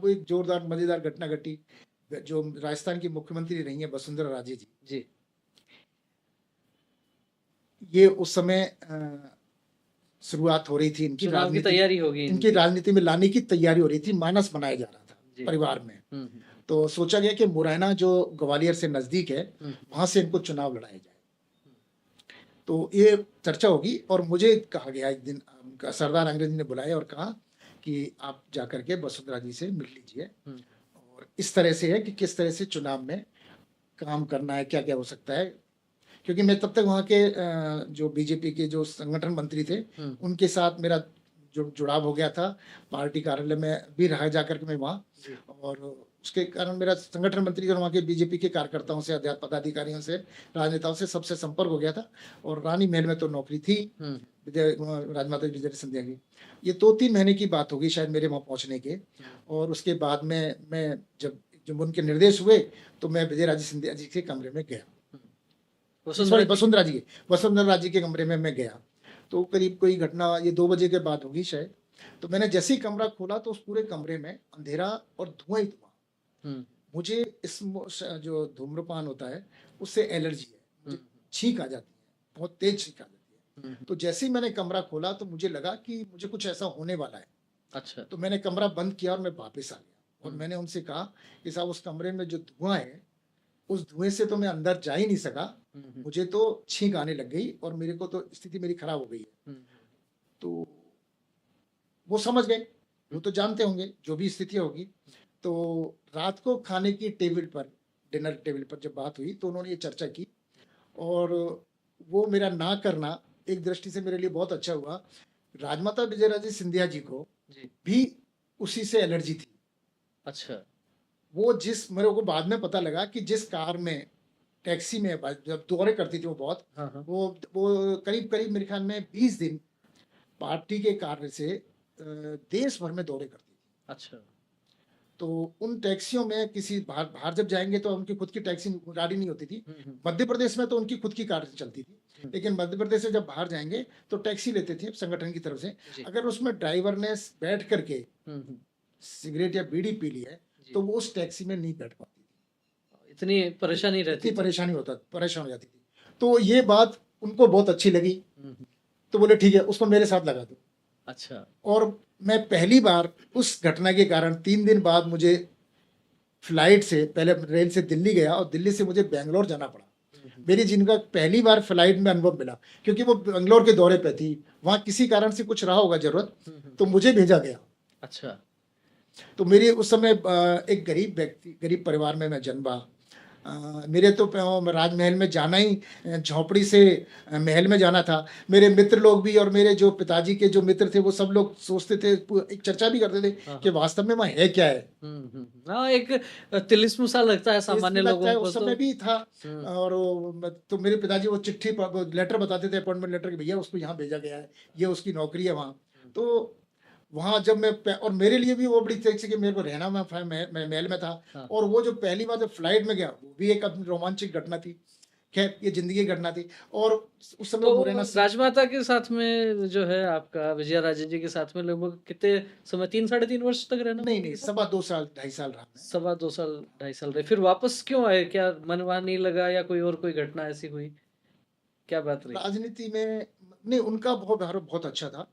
वो एक जोरदार मजेदार घटना घटी। जो राजस्थान की मुख्यमंत्री रही हैं वसुंधरा राजे जी, जी। ये उस समय शुरुआत हो रही थी इनकी चुनाव की राजनीति, तैयारी होगी इनकी इनकी। राजनीति में लाने की तैयारी हो रही थी, मानस बनाया जा रहा था जी। परिवार में। हुँ। तो सोचा गया कि मुरैना जो ग्वालियर से नजदीक है, हुँ। वहां से इनको चुनाव लड़ाया जाए। तो ये चर्चा होगी और मुझे कहा गया एक दिन, सरदार अंग्रेज ने बुलाया और कहा कि आप जाकर के वसुंधरा जी से मिल लीजिए हुँ। और इस तरह से है कि किस तरह से चुनाव में काम करना है, क्या क्या हो सकता है। क्योंकि मैं तब तक वहाँ के जो बीजेपी के जो संगठन मंत्री थे, हुँ। उनके साथ मेरा जुड़ाव हो गया था। पार्टी कार्यालय में भी रहा जाकर के मैं वहाँ, जी। और उसके कारण मेरा संगठन मंत्री और वहाँ के बीजेपी के कार्यकर्ताओं से, पदाधिकारियों से, राजनेताओं से सबसे संपर्क हो गया था। और रानी महल में तो नौकरी थी हुँ। राजमाता विजय सिंधिया की। ये 2-3 महीने की बात होगी शायद मेरे वहाँ पहुँचने के। और उसके बाद में मैं जब उनके निर्देश हुए तो मैं विजय राजे सिंधिया जी के कमरे में गया। वसुंधरा सॉरी, जी। वसुंधरा राजे के कमरे में मैं गया। तो करीब कोई घटना, ये 2 बजे के बाद होगी शायद। तो मैंने जैसे ही कमरा खोला तो उस पूरे कमरे में अंधेरा और धुआं ही धुआं। हुँ। मुझे जो धूम्रपान होता है उससे एलर्जी है, मुझे छींक आ जाती है, बहुत तेज छींक आ जाती है। तो जैसे ही मैंने कमरा खोला तो मुझे लगा कि मुझे कुछ ऐसा होने वाला है। अच्छा। तो मैंने कमरा बंद किया और मैं वापस आ गया और मैंने उनसे कहा कि साहब, उस कमरे में जो धुआं है, उस धुएं से तो मैं अंदर जा ही नहीं सका, मुझे तो छींक आने लग गई और मेरे को तो स्थिति मेरी खराब हो गई है। तो वो समझ गए, वो तो जानते होंगे जो भी स्थिति होगी। तो रात को खाने की टेबल पर, डिनर टेबल पर जब बात हुई तो उन्होंने ये चर्चा की और वो मेरा ना करना एक दृष्टि से मेरे लिए बहुत अच्छा हुआ। राजमाता विजयराजे सिंधिया जी को जी। भी उसी से एलर्जी थी। अच्छा। वो जिस मेरे को बाद में पता लगा कि जिस कार में, टैक्सी में जब दौरे करती थी वो बहुत, हाँ, हाँ। वो करीब करीब मेरे ख्याल में 20 दिन पार्टी के कार्य से देश भर में दौरे करती थी। अच्छा। तो उन टैक्सियों में किसी बाहर बाहर जब जाएंगे तो उनकी खुद की टैक्सी गाड़ी नहीं होती थी। मध्य प्रदेश में तो उनकी खुद की कार चलती थी, लेकिन मध्य प्रदेश से जब बाहर जाएंगे तो टैक्सी लेते थे संगठन की तरफ से। जी। अगर उसमें ड्राइवर ने बैठ करके सिगरेट या बीड़ी पी ली है तो वो उस टैक्सी में नहीं बैठ पाती थी, इतनी परेशानी रहती इतनी थी। परेशान हो जाती थी। तो ये बात उनको बहुत अच्छी लगी। तो बोले ठीक है, उसको मेरे साथ लगा दो। अच्छा। और मैं पहली बार उस घटना के कारण 3 दिन बाद मुझे फ्लाइट से, पहले रेल से दिल्ली गया और दिल्ली से मुझे बेंगलोर जाना पड़ा। मेरी जिनका पहली बार फ्लाइट में अनुभव मिला, क्योंकि वो बेंगलोर के दौरे पे थी, वहाँ किसी कारण से कुछ रहा होगा जरूरत, तो मुझे भेजा गया। अच्छा। तो मेरी उस समय एक गरीब परिवार में मैं जन्मा। मेरे तो राजमहल में जाना ही झोपड़ी से महल में जाना था। मेरे मित्र लोग भी और मेरे जो पिताजी के जो मित्र थे वो सब लोग सोचते थे, एक चर्चा भी करते थे कि वास्तव में वहाँ है क्या है। हाँ, एक तिलिस्म सा लगता है सामान्य लगता लोगों है, को उस समय तो। भी था। और तो मेरे पिताजी वो चिट्ठी लेटर बताते थे, अपॉइंटमेंट लेटर, कि भैया उसको यहाँ भेजा गया है, ये उसकी नौकरी है वहाँ। तो वहाँ जब और मेरे लिए भी वो बड़ी थी कि मेरे को रहना, मैं महल में था। और वो जो पहली बार जब फ्लाइट में गया, वो भी एक अपनी रोमांचक घटना थी। खैर, ये जिंदगी की घटना थी। और उस समय तो मुरैना से राजमाता के साथ में जो है आपका विजया राजे जी के साथ में लगभग कितने समय, 3-3.5 वर्ष तक रहना नहीं हुआ नहीं, उनके साथ? 2.5 साल 2.5 साल रहा मैं। 2.25 साल 2.5 साल रहे, फिर वापस क्यों आए? क्या मन वहाँ नहीं लगा या कोई और कोई घटना ऐसी हुई? क्या बात रही? राजनीति में नहीं, उनका बहुत व्यवहार बहुत अच्छा था।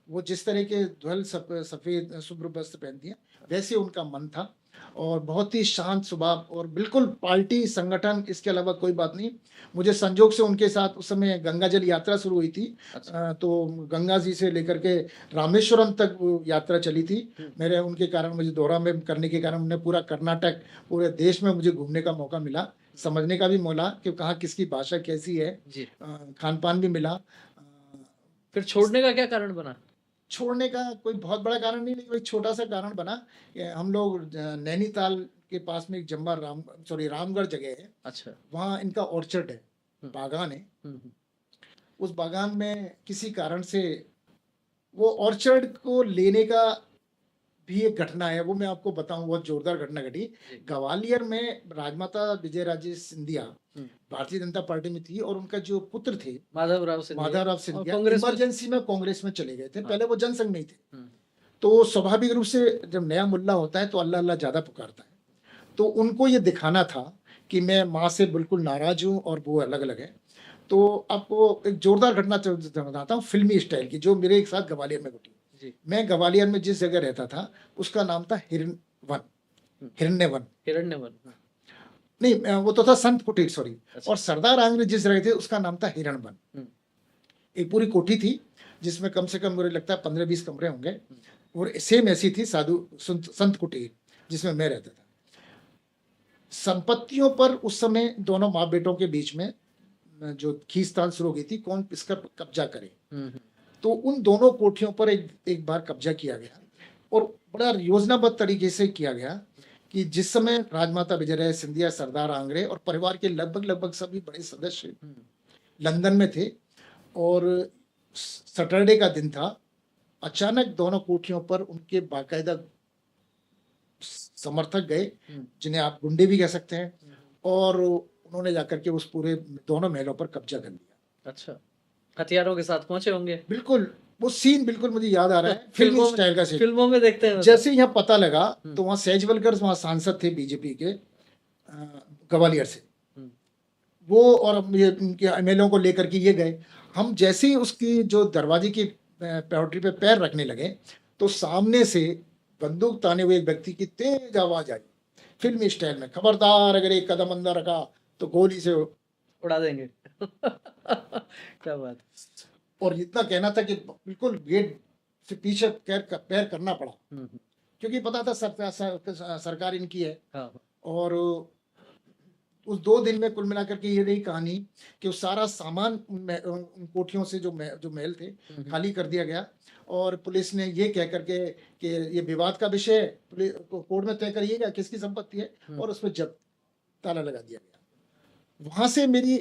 वो जिस तरह के सफेद शुभ्र वस्त्र पहनती हैं, वैसे उनका मन था। और बहुत ही शांत स्वभाव और बिल्कुल पार्टी संगठन, इसके अलावा कोई बात नहीं। मुझे संजोग से उनके साथ उस समय गंगा जल यात्रा शुरू हुई थी। अच्छा। तो गंगा जी से लेकर के रामेश्वरम तक वो यात्रा चली थी। मेरे उनके कारण, मुझे दौरा में करने के कारण, उन्हें पूरा कर्नाटक, पूरे देश में मुझे घूमने का मौका मिला, समझने का भी मौला कि कहाँ किसकी भाषा कैसी है। जी। खान पान भी मिला। फिर छोड़ने का क्या कारण बना? छोड़ने का कोई बहुत बड़ा कारण नहीं, लेकिन एक छोटा सा कारण बना कि हम लोग नैनीताल के पास में एक रामगढ़ जगह है। अच्छा। वहाँ इनका ऑर्चर्ड है, बागान है। उस बागान में किसी कारण से वो ऑर्चर्ड को लेने का भी एक घटना है, वो मैं आपको बताऊं, बहुत जोरदार घटना घटी। ग्वालियर में राजमाता विजयराजे सिंधिया भारतीय जनता पार्टी में थी और उनका जो पुत्र थे माधवराव सिंधिया माधवराव सिंधिया कांग्रेस में। इमरजेंसी में कांग्रेस में चले गए थे। पहले वो जनसंघ में ही थे। तो स्वाभाविक रूप से जब नया मुल्ला होता है तो अल्लाह अल्लाह ज़्यादा पुकारता है। तो उनको ये दिखाना था कि मैं माँ से बिल्कुल नाराज़ हूँ और वो अलग-अलग है। तो आपको एक ज़ोरदार घटना बताता हूँ फ़िल्मी स्टाइल की, जो मेरे एक साथ ग्वालियर में घटी। जी। मैं ग्वालियर में जिस जगह रहता था, उसका नाम था हिरन हिरण्यवन। हिरण्यवन। नहीं वो तो था संत कुटीर, सॉरी। अच्छा। और सरदार आंग्रे जिस जगह थे उसका नाम था हिरणवन। हुँ। एक पूरी कोठी थी जिसमें कम से कम मुझे लगता है 15-20 कमरे होंगे, और सेम ऐसी थी संत कुटीर जिसमें मैं रहता था। संपत्तियों पर उस समय दोनों माँ बेटों के बीच में जो खींचतान शुरू हो गई थी, कौन किसका कब्जा करे। हुँ, हुँ। तो उन दोनों कोठियों पर एक बार कब्जा किया गया, और बड़ा योजनाबद्ध तरीके से किया गया कि जिस समय राजमाता विजयराय सिंधिया, सरदार आंग्रे और परिवार के लगभग सभी बड़े सदस्य हुँ। लंदन में थे, और सैटरडे का दिन था। अचानक दोनों कोठियों पर उनके बाकायदा समर्थक गए, हुँ। जिन्हें आप गुंडे भी कह सकते हैं, हुँ। और उन्होंने जाकर के उस पूरे दोनों महलों पर कब्जा कर लिया। अच्छा, हथियारों के साथ पहुँचे होंगे। बिल्कुल, वो सीन बिल्कुल मुझे याद आ रहा है, फिल्मी फ़िल्मों में स्टाइल का सीन। फ़िल्मों में देखते हैं वैसा। जैसे यहाँ पता लगा हुँ। तो वहाँ सेजवलकर वहाँ सांसद थे बीजेपी के, ग्वालियर से। हुँ। वो और ये उनके एमएलए को लेकर के ये गए। हम जैसे ही उसकी जो दरवाजे की पाउंड्री पे पैर रखने लगे, तो सामने से बंदूक ताने हुए एक व्यक्ति की तेज आवाज आई, फिल्मी स्टाइल में, खबरदार अगर एक कदम अंदर रखा तो गोली से। उड़ा देंगे। क्या बात है। और इतना कहना था कि बिल्कुल गेट से पीछे पैर करना पड़ा, हुँ, हुँ। क्योंकि पता था सरकार इनकी है। हाँ। और उस 2 दिन में कुल मिलाकर के ये रही कहानी कि वो सारा सामान उन कोठियों से जो महल थे हुँ, हुँ। खाली कर दिया गया, और पुलिस ने ये कह करके कि ये विवाद का विषय है, कोर्ट में तय करिएगा किसकी संपत्ति है, हुँ। और उसमें जब ताला लगा दिया गया। वहाँ से मेरी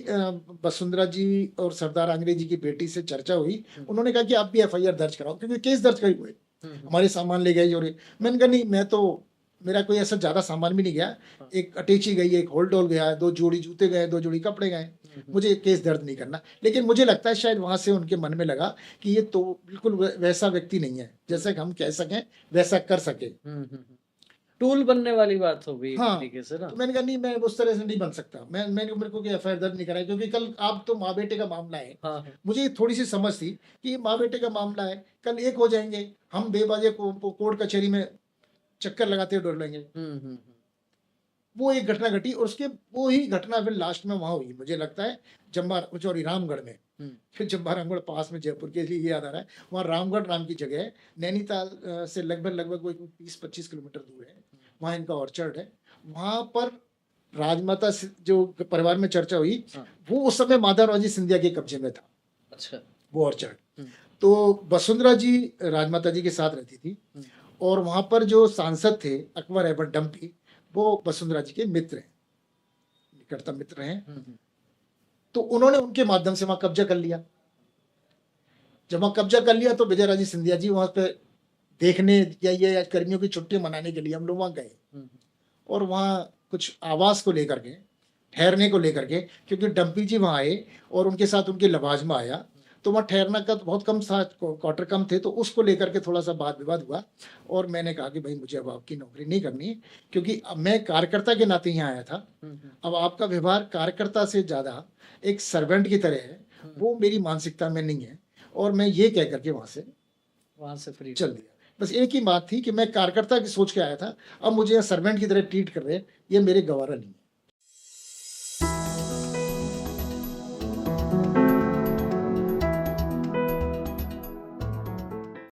वसुंधरा जी और सरदार आंग्रे जी की बेटी से चर्चा हुई। उन्होंने कहा कि आप भी एफआईआर दर्ज कराओ, क्योंकि केस दर्ज करे हुए हुँ, हुँ। हमारे सामान ले गए। और मैंने कहा नहीं, मैं तो, मेरा कोई ऐसा ज़्यादा सामान भी नहीं गया। हाँ। एक अटैची गई, एक होल्डोल गया, 2 जोड़ी जूते गए, 2 जोड़ी कपड़े गए। हुँ, हुँ। मुझे केस दर्ज नहीं करना। लेकिन मुझे लगता है शायद वहाँ से उनके मन में लगा कि ये तो बिल्कुल वैसा व्यक्ति नहीं है, जैसा कि हम कह सकें वैसा कर सके। हुँ, हुँ, हुँ। टूल बनने वाली बात हो गई एक हाँ, तरीके से ना। तो मैंने कहा नहीं, मैं उस तरह से नहीं बन सकता। मेरे को एफआईआर दर्ज नहीं कराई, क्योंकि कल आप तो माँ बेटे का मामला है। हाँ, हाँ। मुझे थोड़ी सी समझ थी कि माँ बेटे का मामला है, कल एक हो जाएंगे, हम बेबाजे कोर्ट कचहरी में चक्कर लगाते हुए डोलेंगे। हुँ, हुँ, हुँ। वो एक घटना घटी, और उसके वो ही घटना फिर लास्ट में वहाँ हुई, मुझे लगता है सॉरी रामगढ़ में। हुँ। फिर जब रामगढ़ पास में, जयपुर के लिए याद आ रहा है, वहाँ रामगढ़ नाम की जगह है, नैनीताल से लगभग कोई 20-25 किलोमीटर दूर है। वहाँ इनका ऑर्चर्ड है। वहाँ पर राजमाता जो परिवार में चर्चा हुई, हाँ। वो उस समय माधवराव सिंधिया के कब्जे में था, अच्छा। वो ऑर्चर्ड। हुँ। तो वसुंधरा जी राजमाता जी के साथ रहती थी, हुँ। और वहाँ पर जो सांसद थे अकबर अहमद डम्पी, वो वसुंधरा जी के मित्र हैं, निकटतम मित्र हैं। हुँ, हुँ। तो उन्होंने उनके माध्यम से वहाँ कब्जा कर लिया। जब वहाँ कब्जा कर लिया तो विजयराजे सिंधिया जी वहाँ पे देखने, या ये कर्मियों की छुट्टी मनाने के लिए हम लोग वहाँ गए, हुँ, हुँ। और वहाँ कुछ आवास को लेकर के, ठहरने को लेकर के, क्योंकि डम्पी जी वहाँ आए और उनके साथ उनके लवाजमा आया, तो वहाँ ठहरना का तो बहुत कम था, क्वार्टर कम थे, तो उसको लेकर के थोड़ा सा वाद विवाद हुआ। और मैंने कहा कि भाई मुझे अब आपकी नौकरी नहीं करनी, क्योंकि अब मैं कार्यकर्ता के नाते यहाँ आया था। हुँ, हुँ। अब आपका व्यवहार कार्यकर्ता से ज़्यादा एक सर्वेंट की तरह है, वो मेरी मानसिकता में नहीं है। और मैं ये कह करके वहाँ से फ्री चल दिया। बस एक ही बात थी कि मैं कार्यकर्ता की सोच के आया था, अब मुझे यहाँ सर्वेंट की तरह ट्रीट कर रहे हैं, ये मेरे गवारा नहीं है।